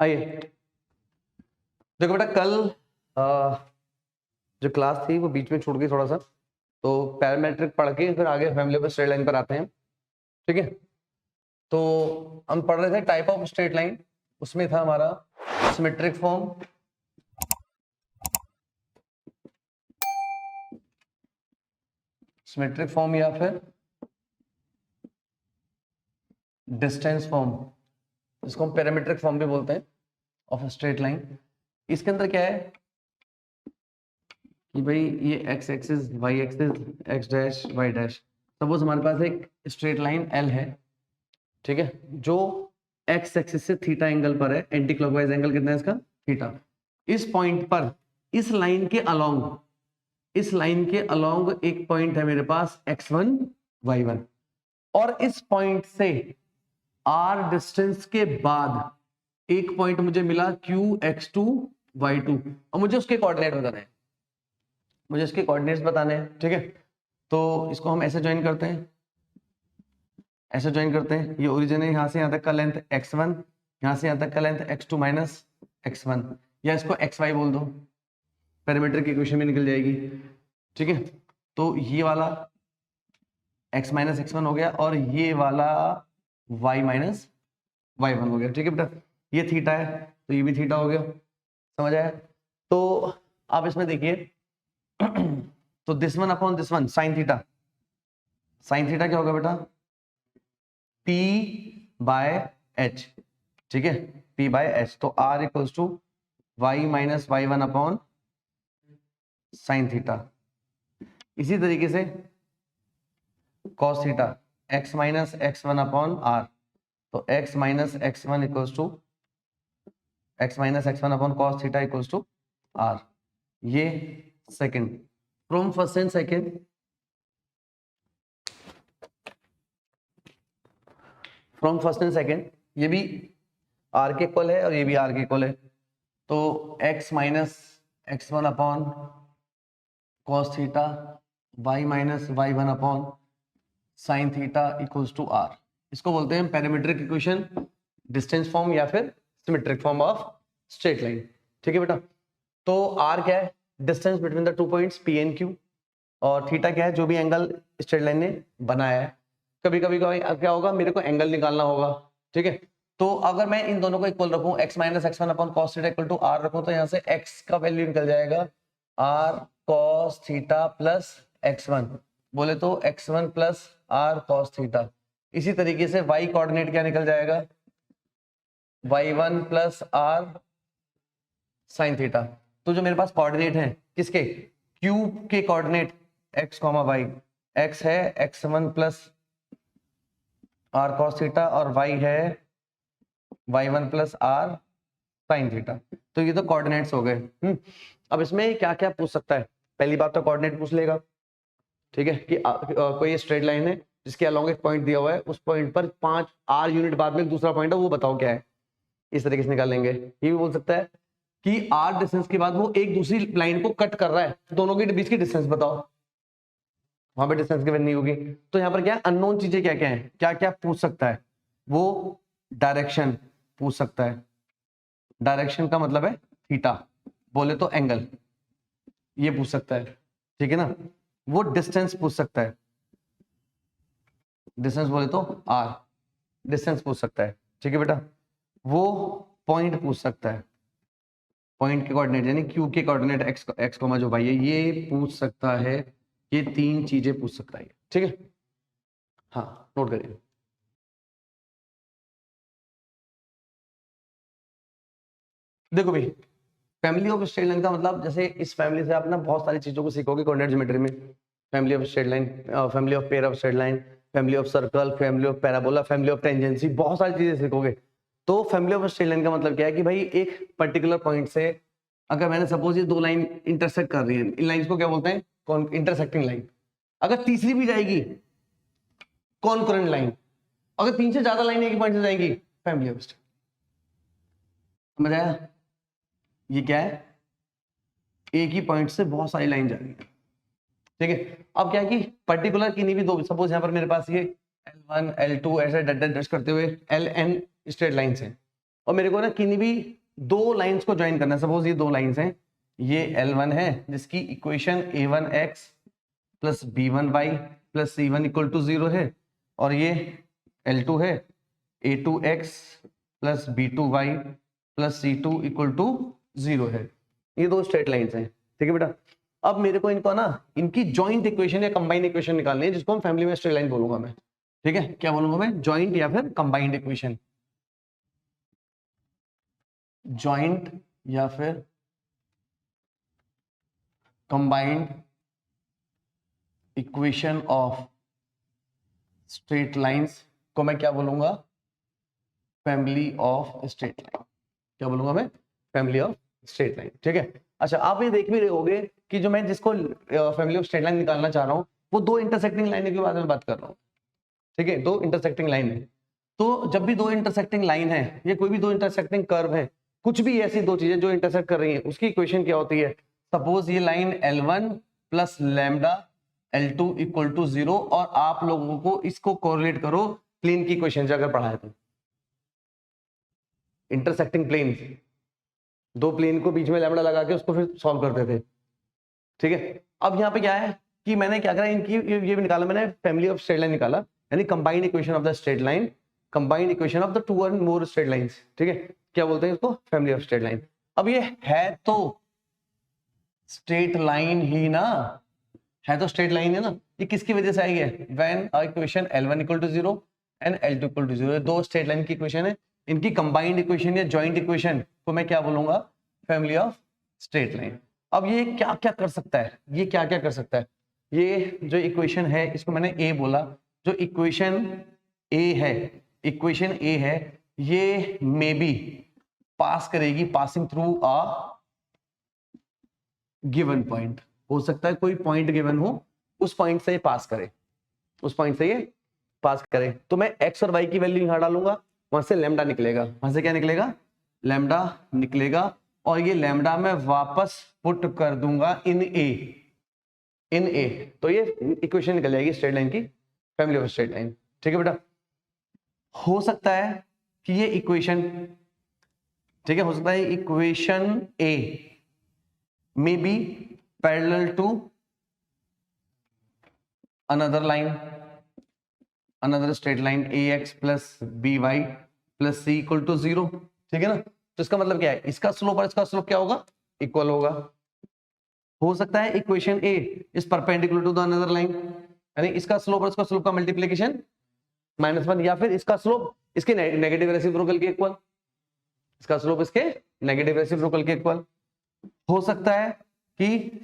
आइए देखो बेटा, कल जो क्लास थी वो बीच में छूट गई थोड़ा सा, तो पैरामेट्रिक पढ़ के फिर आगे फैमिली ऑफ स्ट्रेट लाइन पर आते हैं। ठीक है, तो हम पढ़ रहे थे टाइप ऑफ स्ट्रेट लाइन, उसमें था हमारा सिमेट्रिक फॉर्म, सिमेट्रिक फॉर्म या फिर डिस्टेंस फॉर्म, जिसको हम पैरामेट्रिक फॉर्म भी बोलते हैं ऑफ स्ट्रेट लाइन। इसके अंदर क्या है कि भाई ये X axis, Y axis, X dash, Y dash, suppose हमारे पास एक स्ट्रेट लाइन एल है, ठीक है, जो एक्स एक्सिस से थीटा एंगल पर है, एंटी क्लॉकवाइज एंगल कितना है इसका, थीटा। इस पॉइंट पर इस लाइन के अलोंग, इस लाइन के अलोंग एक पॉइंट है मेरे पास x1 y1, और इस पॉइंट से r डिस्टेंस के बाद एक पॉइंट मुझे मिला q x2 y2, और मुझे उसके कोऑर्डिनेट बताने हैं, मुझे इसके कोऑर्डिनेट्स बताने हैं। ठीक है, तो इसको हम ऐसे ज्वाइन करते हैं, ऐसे ज्वाइन करते हैं। ये ओरिजिन है, यहां से यहां तक का लेंथ x1, यहां से यहां तक का लेंथ x2 माइनस x1, या इसको xy बोल दो, पैरामीट्रिक इक्वेशन में निकल जाएगी। ठीक है, तो ये वाला x माइनस x1 हो गया, और ये वाला y माइनस y1 हो गया। ठीक है बेटा, ये थीटा है तो ये भी थीटा हो गया, समझ आया। तो आप इसमें देखिए, तो this one upon this one sine theta, sine theta क्या होगा बेटा, p बाय h। ठीक है, p बाय h, तो r equals to y minus y1 upon sine theta. इसी तरीके से cos theta, x minus x1 upon r, तो x minus x1 equals to x minus x1 upon cos theta equals to r। ये second, from first and second, from first and second, ये भी r के equal है और ये भी r के इक्वल है, तो x minus x1 upon cos theta, y minus y1 upon sine theta equals to r। इसको बोलते हैं पैरामीट्रिक इक्वेशन, डिस्टेंस फॉर्म या फिर symmetric form of straight line. ठीक है बेटा, तो r क्या है, distance between the two points p and q, और थीटा क्या है, जो भी एंगल स्ट्रेट लाइन ने बनाया है। कभी कभी क्या होगा, मेरे को एंगल निकालना होगा। ठीक है, तो अगर मैं इन दोनों को इक्वल रखूं, x minus x1 upon cos theta equal to r रखूं, तो यहाँ से x का वैल्यू निकल जाएगा r cos theta plus x1, बोले तो x1 plus r cos theta. इसी तरीके से y कोऑर्डिनेट क्या निकल जाएगा, y1 plus r sine theta. तो जो मेरे पास कोऑर्डिनेट है किसके, q के कोऑर्डिनेट x, y, x है x1 plus r cos theta, और y है y1 plus r sine theta. तो ये तो कोऑर्डिनेट्स हो गए। अब इसमें क्या क्या पूछ सकता है, पहली बात तो कोऑर्डिनेट पूछ लेगा। ठीक है, कि कोई स्ट्रेट लाइन है जिसके अलोंग एक पॉइंट दिया हुआ है, उस पॉइंट पर 5 r यूनिट बाद में एक दूसरा पॉइंट है, वो बताओ क्या है, इस तरीके से निकाल लेंगे। ये भी बोल सकता है कि r डिस्टेंस के बाद वो एक दूसरी लाइन को कट कर रहा है, दोनों के बीच की डिस्टेंस बताओ, वहां पे डिस्टेंस गिवन नहीं होगी। तो यहाँ पर क्या अननोन चीजें क्या क्या है, क्या क्या पूछ सकता है, वो डायरेक्शन पूछ सकता है, डायरेक्शन का मतलब है थीटा, बोले तो एंगल, ये पूछ सकता है। ठीक है ना, वो डिस्टेंस पूछ सकता है, डिस्टेंस बोले तो r, डिस्टेंस पूछ सकता है। ठीक है बेटा, वो पॉइंट पूछ सकता है, पॉइंट के कोऑर्डिनेट यानी q के कोऑर्डिनेट x जो y है, ये पूछ सकता है। ये 3 चीजें पूछ सकता है। ठीक है, हाँ नोट करिए। देखो भाई, फैमिली ऑफ स्ट्रेट लाइन का मतलब, जैसे इस फैमिली से आप ना बहुत सारी चीजों को सीखोगे कोऑर्डिनेट ज्योमेट्री में। Family of straight line, family of pair of straight line, family of circle, family of parabola, family of tangency, बहुत सारी चीजें सीखोगे। तो फैमिली ऑफ स्ट्रेट लाइन का मतलब क्या है कि भाई एक पर्टिकुलर पॉइंट से अगर मैंने सपोज ये 2 लाइन इंटरसेक्ट कर रही है, इन लाइंस को क्या बोलते हैं, इंटरसेक्टिंग लाइन। अगर तीसरी भी जाएगी, कॉन्करेंट लाइन। अगर 3 से ज्यादा लाइन एक ही पॉइंट से जाएंगी, फैमिली ऑफ स्ट्रेट। समझ आया, ये क्या है, एक ही पॉइंट से बहुत सारी लाइन जा रही है। ठीक है, अब क्या है कि पर्टिकुलर किन्हीं भी दो, सपोज यहाँ पर मेरे पास ये L1 L2 ऐसे डट डट डट करते हुए LN स्ट्रेट लाइंस हैं, और मेरे को ना किन्हीं भी दो लाइंस को ज्वाइन करना है। सपोज ये दो लाइंस हैं, ये L1 है जिसकी equation a1x plus b1y plus c1 equal to 0 है, और ये L2 है a2x plus b2y plus c2 equal to 0 है। ये दो स्ट्रेट लाइंस हैं, ठीक है बेटा। अब मेरे को इनको ना इनकी जॉइंट इक्वेशन या कंबाइंड इक्वेशन निकालनी है, जिसको हम फैमिली में स्ट्रेट लाइन बोलूंगा मैं, ठीक है। क्या बोलूंगा मैं? जॉइंट या फिर कंबाइंड इक्वेशन। जॉइंट या फिर combined equation of straight lines को मैं क्या बोलूंगा? Family of straight line. क्या बोलूंगा मैं? फैमिली ऑफ स्ट्रेट लाइन, ठीक है। अच्छा, आप ये देख भी रहे होगे कि जो मैं जिसको फैमिली ऑफ स्ट्रेट लाइन निकालना चाह रहा हूं वो दो इंटरसेक्टिंग लाइन के बारे में बात कर रहा हूं, ठीक है। दो इंटरसेक्टिंग लाइन है। तो जब भी दो इंटरसेक्टिंग लाइन है या कोई भी दो इंटरसेक्टिंग कर्व है, कुछ भी ऐसी दो चीजें जो इंटरसेक्ट कर रही हैं, उसकी इक्वेशन क्या होती है? सपोज ये line L1 plus lambda L2 equal to 0, और आप लोगों को इसको कोरिलेट करो प्लेन की इक्वेशन अगर पढ़ा है तो। इंटरसेक्टिंग प्लेन, दो प्लेन को बीच में लैम्डा लगा के उसको फिर सॉल्व करते थे, ठीक है। अब यहाँ पे क्या है कि मैंने क्या करा, इनकी ये भी निकाला मैंने, फैमिली ऑफ स्ट्रेट लाइन निकाला, यानी combined equation of the straight line, combined equation of the two and more straight lines, ठीक है। क्या बोलते हैं इसको? Family of straight line. अब ये है तो स्ट्रेट लाइन ही ना, है तो स्ट्रेट लाइन है ना। ये किसकी वजह से आई है? When equation L1 equal to 0 and L2 equal to 0, दो स्ट्रेट लाइन की इक्वेशन है, इनकी कंबाइंड इक्वेशन या जॉइंट इक्वेशन को मैं क्या बोलूंगा? Family of straight line. अब ये क्या क्या कर सकता है? ये क्या क्या कर सकता है? ये जो इक्वेशन है इसको मैंने ए बोला, जो इक्वेशन ए है, इक्वेशन ए है, ये मे बी पास करेगी passing through a given point. हो सकता है कोई पॉइंट गिवन हो, उस पॉइंट से ये पास करे, उस पॉइंट से ये पास करे। तो मैं एक्स और वाई की वैल्यू यहां डालूंगा, वहां से लैम्डा निकलेगा, वहां से क्या निकलेगा? लैम्डा निकलेगा, और ये लैम्डा मैं वापस पुट कर दूंगा इन ए, इन ए। तो ये इक्वेशन निकल जाएगी स्ट्रेट लाइन की, फैमिली ऑफ स्ट्रेट लाइन, ठीक है बेटा। हो सकता है कि ये इक्वेशन, ठीक है, हो सकता है equation A may be parallel to another line, another straight line ax plus by plus c equal to 0, ठीक है ना। तो इसका मतलब क्या है? इसका स्लोप और इसका स्लोप क्या होगा? इक्वल होगा। हो सकता है equation A is perpendicular to the another line, यानी इसका स्लोप और इसका स्लोप का मल्टीप्लिकेशन -1, या फिर इसका स्लोप इसके नेगेटिव रेसिप्रोकल के इक्वल, इसका स्लोप इसके नेगेटिव रेसिप्रोकल के इक्वल। हो सकता है कि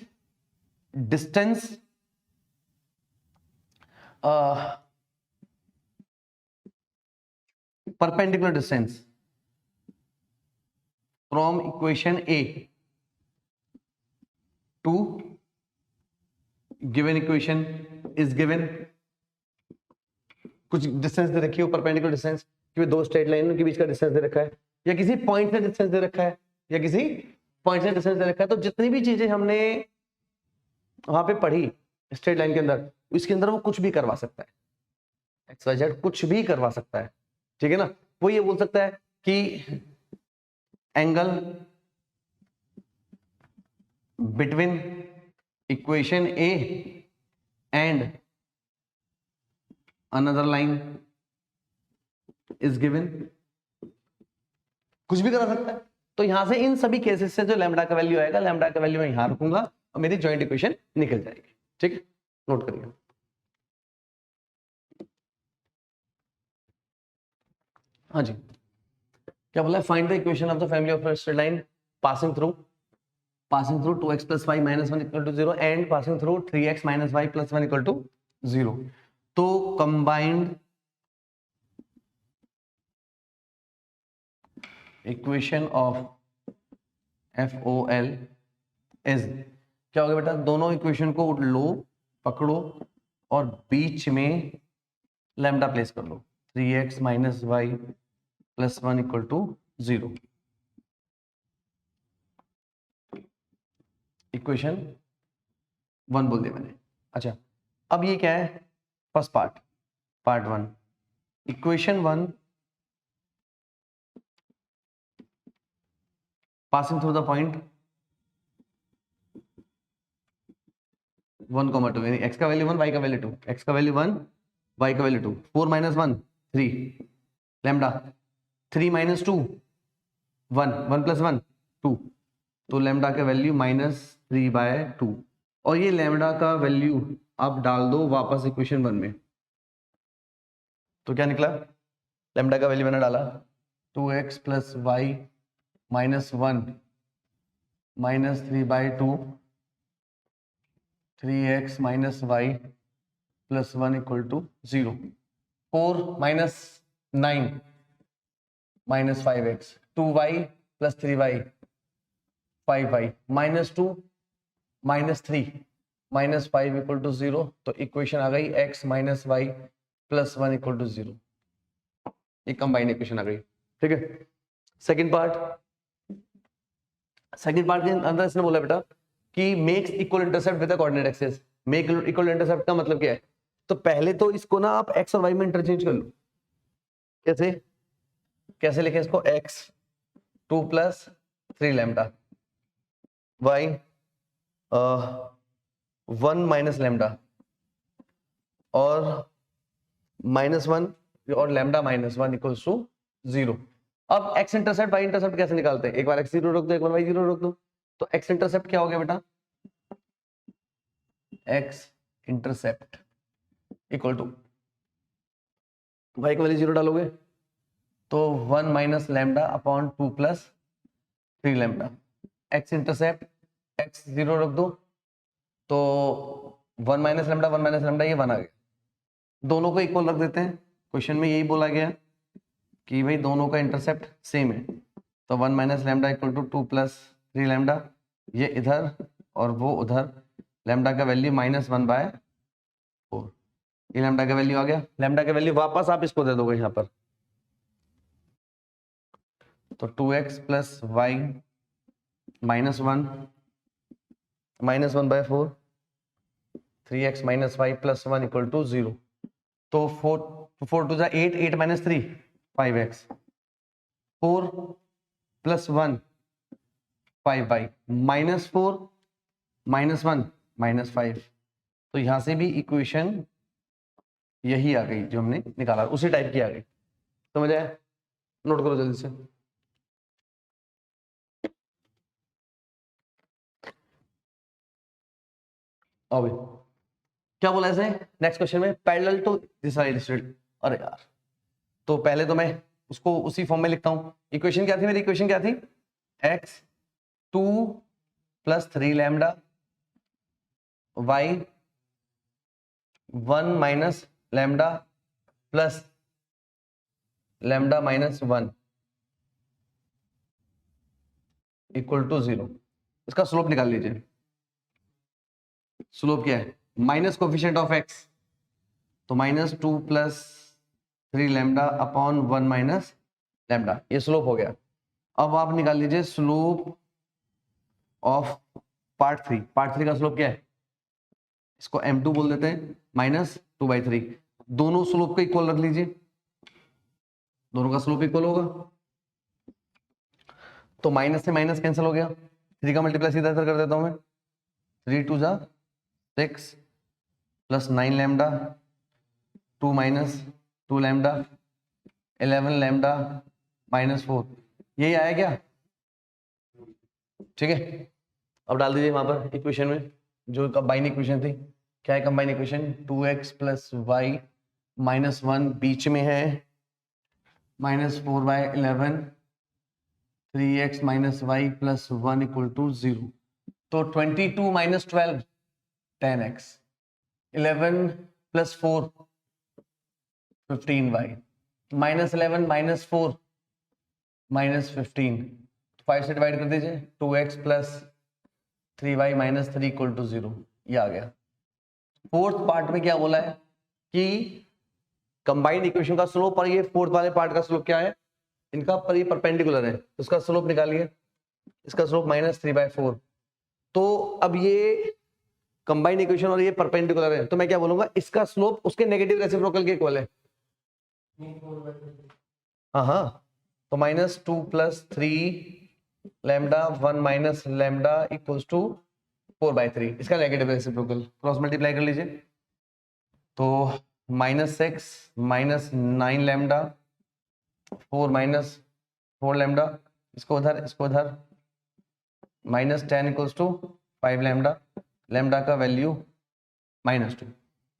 distance perpendicular distance from equation A to given equation is given, कुछ डिस्टेंस दे रखी हो, परपेंडिकुलर डिस्टेंस, कि दो स्ट्रेट लाइन के बीच का डिस्टेंस दे रखा है, या किसी पॉइंट से डिस्टेंस दे रखा है, या किसी पॉइंट से डिस्टेंस दे रखा है। तो जितनी भी चीजें हमने वहां पे पढ़ी स्ट्रेट लाइन के अंदर, इसके अंदर वो कुछ भी करवा सकता है, XYZ कुछ भी करवा सकता है, ठीक है ना। वो ये बोल सकता है कि angle between equation A and another line is given, कुछ भी करा सकता है। तो यहां से इन सभी केसेस से जो लैम्डा का वैल्यू आएगा, लैम्डा का वैल्यू मैं यहां रखूंगा और मेरी जॉइंट इक्वेशन निकल जाएगी, ठीक है। नोट करिए। हाँ जी, क्या बोला? Find the equation of the family of straight line passing through 2x plus y minus 1 equal to 0 and passing through 3x minus y plus 1 equal to 0। तो combined equation of FOL is क्या होगा बेटा? दोनों equation को लो, पकड़ो और बीच में lambda place कर लो, 3x minus y plus 1 equal to 0। Equation 1 बोल दिया मैंने। अच्छा, अब ये क्या है? First part 1, equation 1 passing through the point 1, 2, यानी x का वैल्यू 1, y का वैल्यू 2, x का वैल्यू 1, y का वैल्यू 2, 4 - 1 3 लैम्डा, 3 - 2 1, 1 + 1 2, तो लैम्डा का वैल्यू -3/2, और ये लैम्डा का वैल्यू आप डाल दो वापस इक्वेशन 1 में, तो क्या निकला? लैम्डा का वैल्यू मैंने डाला 2x + y - 1 -3/2, 3x - y + 1 = 0, 4 - 9 - 5x, 2y + 3y 5y, -2 -3 -5 = 0, तो इक्वेशन आ गई x - y + 1 = 0, ये कंबाइन इक्वेशन आ गई। ठीक है, सेकंड पार्ट के अंदर इसने बोला बेटा कि makes equal intercept with the coordinate axis. Make equal intercept का मतलब क्या है? तो पहले तो इसको ना आप x और y में इंटरचेंज कर लो। कैसे लिखें इसको? x 2 + 3 लैम्डा, y 1 - लैम्डा और -1 और लैम्डा -1 = 0। अब x इंटरसेप्ट y इंटरसेप्ट कैसे निकालते हैं? एक बार x 0 रख दो, एक बार y 0 रख दो, तो x इंटरसेप्ट क्या हो गया बेटा? x intercept equal to y का वैल्यू 0 डालोगे तो 1 - lambda upon 2 + 3 lambda, x intercept x 0 रख दो तो 1 - लैम्डा 1 - लैम्डा, ये 1 आ गया। दोनों को इक्वल रख देते हैं, क्वेश्चन में यही बोला गया कि भाई दोनों का इंटरसेप्ट सेम है, तो 1 - लैम्डा = 2 + 3 लैम्डा, ये इधर और वो उधर, लैम्डा का वैल्यू -1/4, ये लैम्डा का वैल्यू आ गया। लैम्डा का वैल्यू वापस आप इसको दे दोगे यहाँ पर, तो 2x + y - 1 -1/4, 3x - y + 1 = 0, तो 4 2 8, 8 - 3 5x, 4 + 1 5y, -4 -1 -5, तो यहां से भी इक्वेशन यही आ गई जो हमने निकाला, उसी टाइप की आ गई। तो मुझे नोट करो जल्दी से। आओ भाई, क्या बोला इसने नेक्स्ट क्वेश्चन में? पैरेलल टू दिस वाली, अरे यार, तो पहले तो मैं उसको उसी फॉर्म में लिखता हूं। इक्वेशन क्या थी मेरी? इक्वेशन क्या थी? x 2 + 3 lambda, y 1 - lambda plus lambda -1 = 0। इसका स्लोप निकाल लीजिए। स्लोप क्या है? माइनस कोफिशिएंट ऑफ x, तो -2 + 3 लैम्डा अपॉन 1 - लैम्डा, ये स्लोप हो गया। अब आप निकाल लीजिए स्लोप ऑफ पार्ट 3। पार्ट 3 का स्लोप क्या है? इसको m2 बोल देते हैं, -2/3। दोनों स्लोप को इक्वल रख लीजिए, दोनों का स्लोप इक्वल होगा, तो माइनस से माइनस कैंसिल हो गया, 3 का मल्टीप्लाई सीधा इधर कर देता हूं मैं, 3 2 = 6 + 9 लैम्डा, 2 - 2 लैम्डा, 11 लैम्डा -4, यही आया क्या? ठीक है, अब डाल दीजिए वहां पर इक्वेशन में जो कंबाइन इक्वेशन थी। क्या है कंबाइन इक्वेशन? 2x + y - 1 बीच में है, -4/11, 3x - y + 1 = 0, तो 22 - 12 10x, 11 + 4 15y, -11 - 4 -15, 5 से डिवाइड कर दीजिए, 2x + 3y - 3 = 0, ये आ गया। फोर्थ पार्ट में क्या बोला है कि कंबाइंड इक्वेशन का स्लोप और ये फोर्थ वाले पार्ट का स्लोप क्या है? इनका पर ये परपेंडिकुलर है, तो इसका स्लोप निकालिए। इसका स्लोप -3/4, तो अब ये कंबाइंड इक्वेशन और ये परपेंडिकुलर है, तो मैं क्या बोलूंगा? इसका स्लोप उसके नेगेटिव रेसिप्रोकल के इक्वल है। हाँ हाँ, तो -2 + 3 lambda 1 minus lambda equals to 4/3, इसका नेगेटिव रेसिप्रोकल क्रॉस मल्टीप्लाई कर लीजिए। तो -6 माइनस 9 लैम्डा 4 माइनस 4 लैम्डा, इसको उधर -10 इक्वल्स टू 5 लैम्डा, लैम्डा का वैल्यू -2,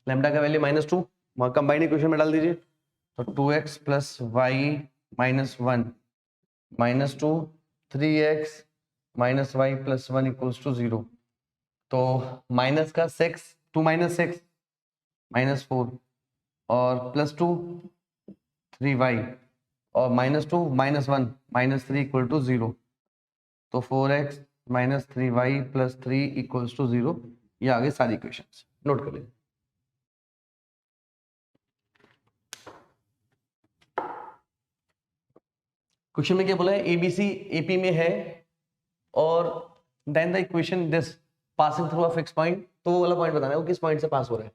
लैम्डा का वैल्यू -2 वहां कंबाइंड इक्वेशन में डाल दीजिए। तो 2x plus Y -1 -2 3x minus Y plus 1 equals to 0। तो माइनस का 6 2 माइनस 6 -4 और +2 3y और -2 -1 -3 इक्वल टू 0। तो 4x minus 3y plus 3 equals to 0। ये आगे सारी इक्वेशंस नोट कर लीजिए। क्वेश्चन में क्या बोला है, एबीसी एपी में है और then the equation this passing through a fix point, तो वो वाला पॉइंट बताना है वो किस पॉइंट से पास हो रहा है।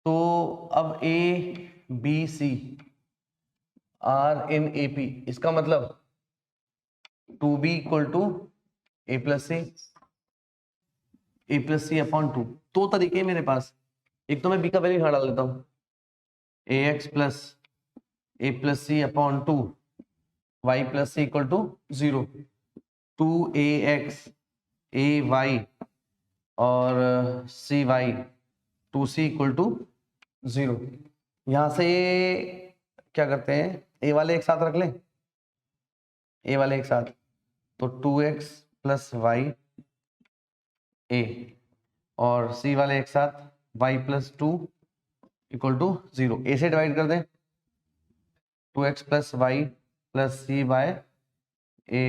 तो अब A B C are in AP, इसका मतलब 2b equal to A plus C upon 2। दो तरीके हैं मेरे पास, एक तो मैं बी का वैल्यू यहाँ डाल देता हूँ A X plus A plus C upon 2 Y plus C equal to 0, 2ax A Y और C Y 2c equal to 0। यहां से क्या करते हैं, ए वाले एक साथ रख लें, ए वाले एक साथ, तो 2x प्लस वाई ए और सी वाले एक साथ y plus 2 equal to 0। A से डिवाइड कर दें, 2x plus Y plus C by A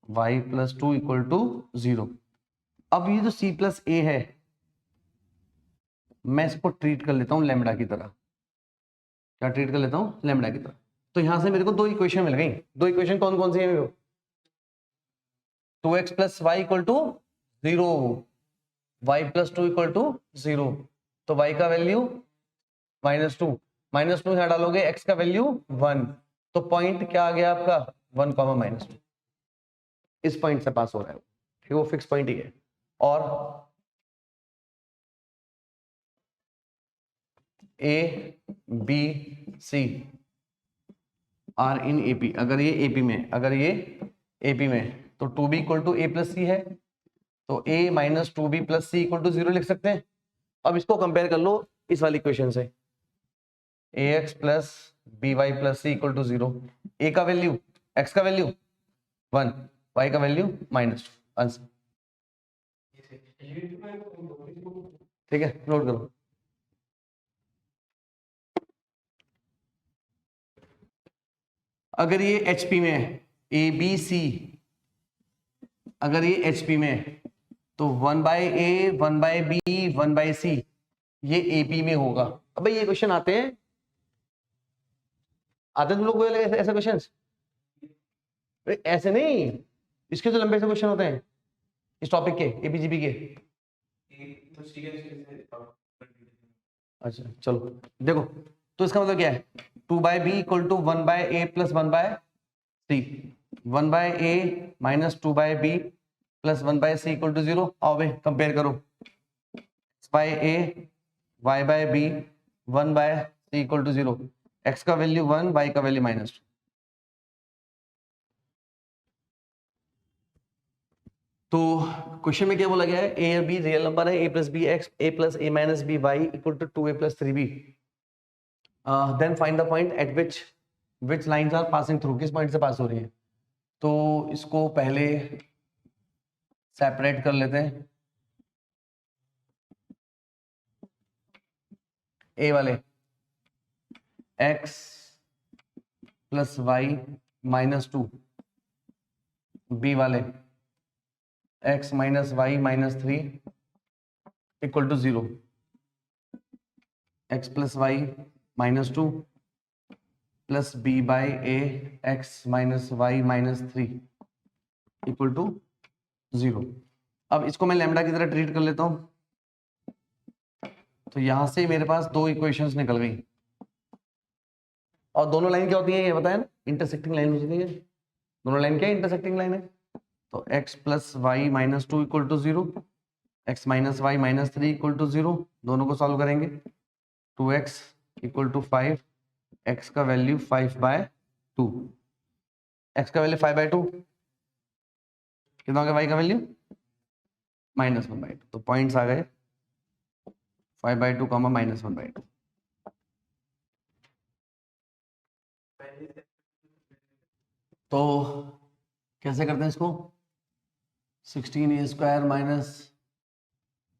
Y plus 2 equal to 0। अब ये जो c प्लस ए है मैं इसको ट्रीट कर लेता हूं लैम्बडा की तरह। क्या ट्रीट कर लेता हूं, लैम्बडा की तरह। तो यहां से मेरे को दो इक्वेशन मिल गई। दो इक्वेशन कौन कौन सी है मेरे को, 2x plus Y equal to 0, y plus 2 equal to 0। तो y का वैल्यू -2, -2 यहां डालोगे, x का वैल्यू 1। तो पॉइंट क्या आ गया आपका 1, -2। इस पॉइंट से पास हो रहा है, ठीक है, वो फिक्स पॉइंट ही है। और A B C are in AP, अगर ये एपी में, अगर ये एपी में, तो 2b equal to A plus C है, तो a minus 2b plus C equal to 0 लिख सकते हैं। अब इसको कंपेयर कर लो इस वाली इक्वेशन से, ax plus B Y plus C equal to 0। a का वैल्यू, x का वैल्यू 1, y का वैल्यू -2। आंसर ठीक है, नोट करो। अगर ये HP में है ए बी सी, अगर ये HP में है तो 1/a 1/b 1/c ये AP में होगा। अब ये क्वेश्चन आते हैं तुम लोग को ऐसे क्वेश्चंस, ऐसे नहीं, इसके जो लंबे से क्वेश्चन होते हैं इस टॉपिक के एपीजीपी के। अच्छा चलो देखो, तो इसका मतलब क्या है, 2/b equal to 1/a plus 1/c, 1/a minus 2/b plus 1/c equal to 0। आओ भाई कंपेयर करो, x/a y/b 1/c equal to 0, x का वैल्यू 1, y का वैल्यू -2। तो क्वेश्चन में क्या बोला गया है, ए और बी रियल नंबर है, a plus B X, a plus a minus B Y equal to 2a plus 3b। Then find the point at which lines are passing through, किस point से pass हो रही है। तो इसको पहले सेपरेट कर लेते हैं, ए वाले x प्लस वाई -2, बी वाले x minus Y -3 equal to 0, x plus Y -2 plus B by A X minus Y -3 equal to 0। अब इसको मैं लैम्बडा की तरह ट्रीट कर लेता हूं, तो यहां से मेरे पास दो इक्वेशंस निकल गई। और दोनों लाइन क्या होती है ये बताया ना, इंटरसेक्टिंग लाइन होती है। दोनों लाइन क्या इंटरसेक्टिंग लाइन है। तो x plus Y minus two equal to 0, x minus Y minus 3 equal to 0, दोनों को सॉल्व करेंगे। 2x इक्वल टू 5, x का वैल्यू 5/2, x का वैल्यू 5/2, कितना हो गया y का वैल्यू -1/2। तो पॉइंट्स आ गए 5/2 कॉमा -1/2। तो कैसे करते हैं इसको, 16a² minus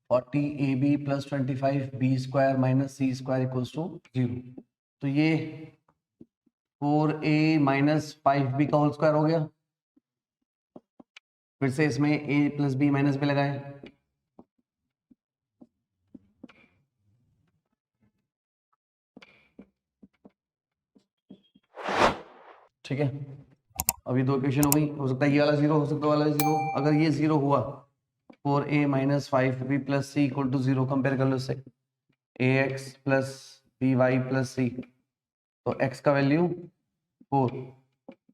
40ab plus 25b² minus c² equals to 0। तो ये 4a माइनस 5b का होल स्क्वायर हो गया। फिर से इसमें a plus b minus b लगाएं, ठीक है। अभी दो इक्वेशन हो गई, हो सकता है ये वाला 0, हो सकता है वाला 0। अगर ये 0 हुआ 4a minus 5b plus c equal to 0, compare कर लो इससे ax plus by plus c। तो x का वैल्यू 4,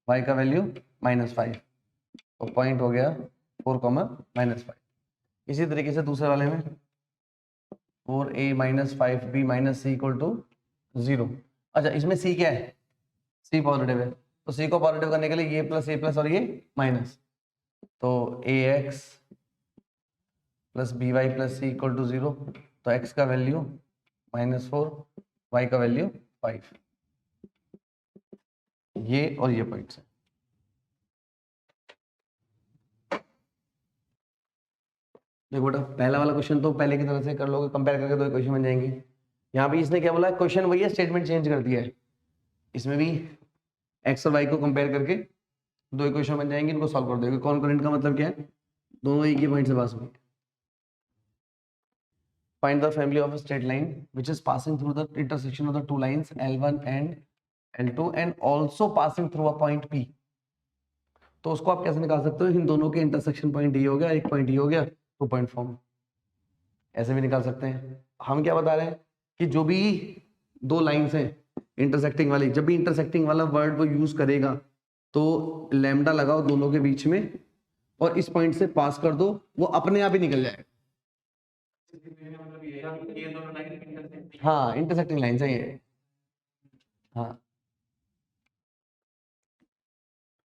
y का वैल्यू -5, तो पॉइंट हो गया 4, -5। इसी तरीके से दूसरे वाले में 4a minus 5b minus c equal to 0। अच्छा, इसमें c क्या है, c पॉजिटिव है, तो c को पॉजिटिव करने के लिए ये प्लस a प्लस और ये माइनस, तो ax plus by plus c equal to 0। तो x का वैल्यू -4, y का वैल्यू 5, ये और ये पॉइंट्स है। देखो बेटा, पहला वाला क्वेश्चन तो पहले की तरह से कर लोगे, कंपेयर करके दो इक्वेशन बन जाएंगे। यहाँ भी इसने क्या बोला, क्वेश्चन वही है, स्टेटमेंट चेंज कर दिया है। इसमें भी x और y को कंपेयर करके दो इक्वेशन बन जाएंगे, इनको सॉल्व कर दोगे। कॉन्करेंट का मतलब क्या है, दोनों एक ही पॉइंट से पास होंगे। Find the family of a straight line which is passing through the intersection of the two lines L1 and L2 and also passing through a point P। तो उसको आप कैसे निकाल सकते हो, इन दोनों के इंटरसेक्शन पॉइंट D हो गया, एक पॉइंट D हो गया, 2 पॉइंट फॉर्म, ऐसे भी निकाल सकते हैं। हम क्या बता रहे हैं कि जो भी दो लाइंस हैं इंटरसेक्टिंग वाली, जब भी इंटरसेक्टिंग वाला वर्ड वो यूज करेगा तो लैम्डा लगाओ दोनों के बीच में और इस पॉइंट से पास कर दो, वो अपने आप ही निकल जाएगा। हाँ, इंटरसेक्टिंग लाइन है ये। हाँ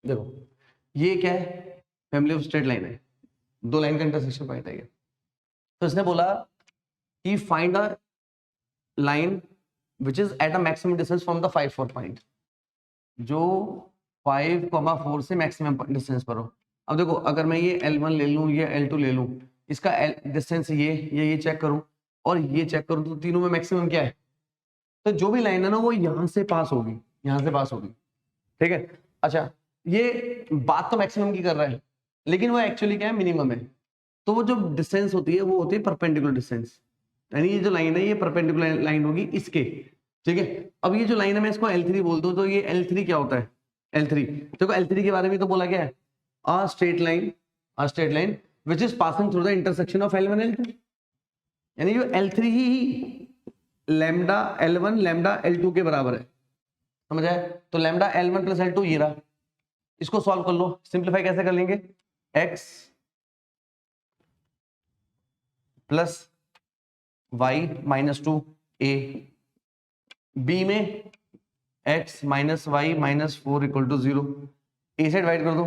देखो, ये क्या है, फैमिली ऑफ स्ट्रेट लाइन है, दो लाइन का इंटरसेक्शन पॉइंट है ये। तो इसने बोला कि find a line which is at a maximum distance from the 5, 4 point, जो 5,4 से मैक्सिमम डिस्टेंस पर हो। अब देखो, अगर मैं ये L1 ले लूं, ये L2 ले लूं, इसका डिस्टेंस ये चेक करूं और ये चेक करूं, तो तीनों में मैक्सिमम क्या है, तो जो भी लाइन है ना वो यहां से पास होगी, यहां से पास होगी, ठीक है। अच्छा, ये बात तो मैक्सिमम की कर रहा है, लेकिन वो एक्चुअली क्या है, मिनिमम है। तो वो जो डिस्टेंस होती है वो होती है परपेंडिकुलर डिस्टेंस, यानी ये जो लाइन है ये परपेंडिकुलर लाइन होगी इसके, ठीक है। अब ये जो लाइन है मैं इसको L3 बोल दूं, तो ये L3 क्या होता है, L3 देखो, L3 के बारे में तो बोला क्या है, a straight line which is passing through the intersection of L1 L2, यानी जो L3 ही लैम्डा L1 लैम्डा L2 के बराबर है, समझ आया। तो लैम्डा L1 प्लस L2 ये रहा, इसको सॉल्व कर लो। सिंप्लीफाई कैसे कर लेंगे, x plus Y minus 2a, b में x minus Y minus 4 equal to 0, a से डिवाइड कर दो,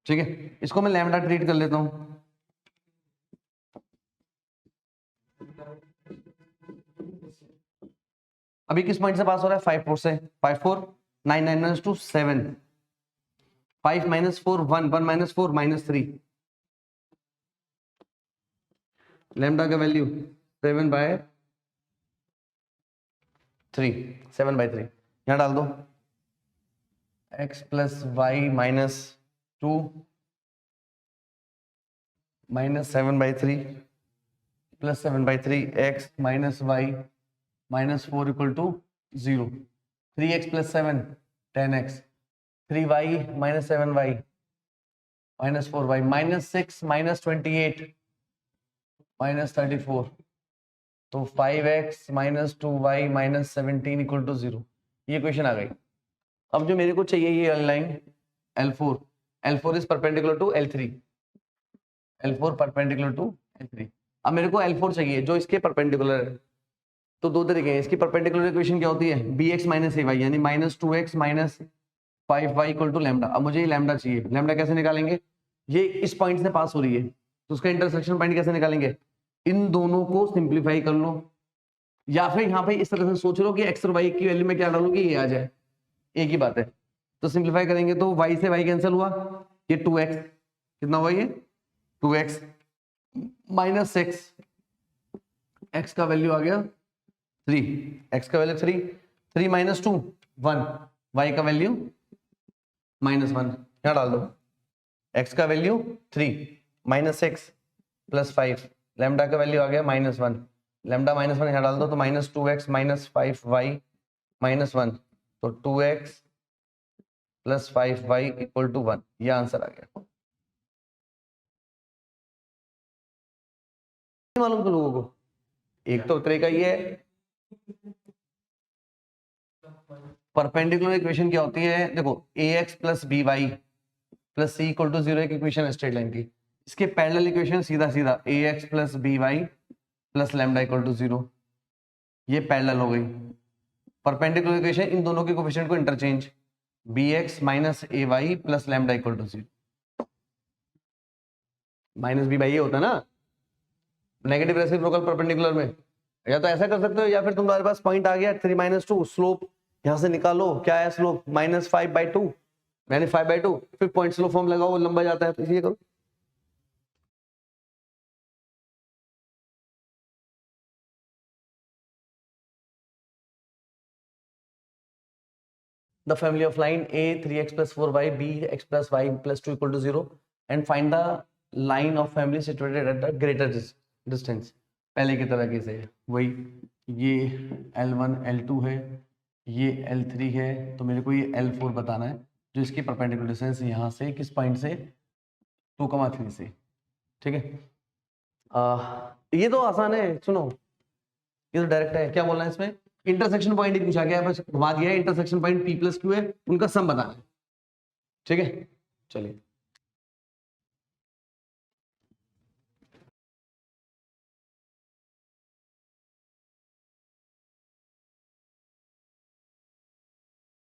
ठीक है। इसको मैं लैम्डा ट्रीट कर लेता हूं, अभी किस पॉइंट से पास हो रहा है, 5, 4 से, 5, 4, 9, 9 माइनस 2 7, 5 माइनस 4 1, 1 माइनस 4 -3, लैम्डा का वैल्यू 7/3, 7/3 यहां डाल दो, x plus Y minus 2 minus 7/3 plus 7/3 x minus Y minus 4 equal to 0, 3x plus 7 10x, 3y minus 7y minus 4y minus 6 minus 28 minus 34, तो 5x minus 2y minus 17 equal to 0, ये question आ गई। अब जो मेरे को चाहिए ये line L4, L4 is perpendicular to L3, L4 perpendicular to L3। अब मेरे को L4 चाहिए जो इसके परपेंडिकुलर है। तो दो तरीके हैं, इसकी परपेंडिकुलर इक्वेशन क्या होती है, bx माइनस ay यानी minus 2x minus 5y equal to lambda. अब मुझे ये लैम्डा चाहिए, लैम्डा कैसे निकालेंगे, ये इस पॉइंट से पास हो रही है तो उसका इंटरसेक्शन पॉइंट कैसे निकालेंगे, इन दोनों को सिंप्लीफाई कर लो, या फिर यहाँ पे इस तरह से सोच लो कि x और y की वैल्यू में क्या डालोगे ये आ जाए, एक ही बात है। तो सिंप्लीफाई करेंगे तो y से y कैंसिल हुआ, ये 2x कितना हुआ, ये 2x माइनस 6, x का वैल्यू आ गया 3, x का वैल्यू 3, 3 माइनस 2 1, y का वैल्यू माइनस 1, यहाँ डाल दो, x का वैल्यू 3 माइनस 6 प्लस 5, लैम्डा का वैल्यू आ गया माइनस 1, लैम्डा माइनस 1 यहाँ डाल दो तो minus 2x minus 5y minus 1, तो 2x plus 5y equal to 1, ये आंसर आ गया। मालूम तो लोगों को, एक तो तरीका ये है, परपेंडिकुलर इक्वेशन क्या होती है, देखो ax plus by plus c equal to 0 एक इक्वेशन स्ट्रेट लाइन की, इसके पैरेलल इक्वेशन सीधा सीधा ax plus by plus lambda equal to 0, ये पैरेलल हो गई। परपेंडिकुलर इक्वेशन इन दोनों के कोएफिशिएंट को interchange, bx minus ay plus lambda equal to 0, minus b by ये होता है ना नेगेटिव रेसिप्रोकल परपेंडिकुलर में, या तो ऐसा कर सकते हो या फिर तुम्हारे पास पॉइंट आ गया 3 माइनस 2, स्लोप यहां से निकालो, क्या है स्लोप माइनस 5/2 यानी 5/2, फिर पॉइंट स्लोप फॉर्म लगाओ वो लंबा जाता है, तो इसलिए करो। The family of line A 3x plus 4y B x plus y plus 2 equal to 0 and find the line of family situated at the greater distance। पहले की तरह कैसे वही, ये L1 L2 है, ये L3 है, तो मेरे को ये L4 बताना है जो इसकी परपेंडिकुलर डिस्टेंस यहाँ से किस पॉइंट से 2,3 से, ठीक है। ये तो आसान है, सुनो ये तो डायरेक्ट है, क्या बोलना है इसमें, इंटरसेक्शन पॉइंट ही पूछा गया है, बस घुमा दिया है, intersection point P plus Q है, उनका सम बताना है, ठीक है। चलिए